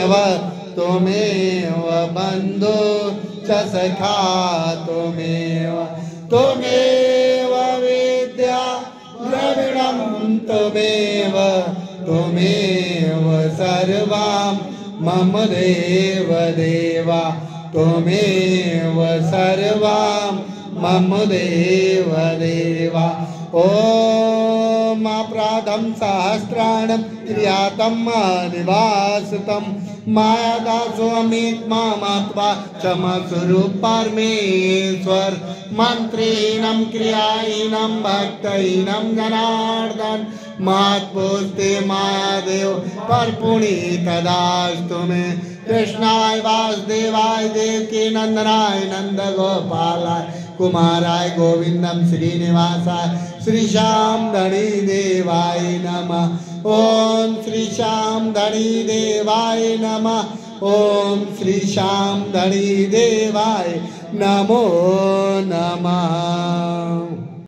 सर्व त्वमेव बन्धु च सखा त्वमेव त्वमेव विद्या द्रविणं त्वमेव त्वमेव सर्वं मम देव देवा त्वमेव सर्वं मम देव देवा। ॐ अपराधं सहस्राणं क्रियातं निवासितं मायादासोऽमित्मात्मा क्षमस्वरु परमेश्वर मंत्रीणं क्रियाहीनं भक्तहीनं जनार्दन महत्पुस्ते मायादेव परपुनीतदास्तु मे। कृष्णाय वासुदेवाय देवकी नंदनाय नंद गोपालाय कुमाराय गोविंदम श्रीनिवासाय श्रीश्याम धनी देवाय नमः। ओम श्रीश्याम धनी देवाय नमः। ओम श्रीश्याम धनी देवाय नमो नमः।